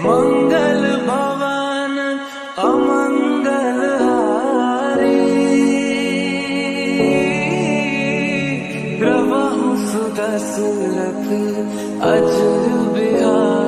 मंगल भवन अमंगल हारी, प्रभु सुदशरथ अजर बिहारी।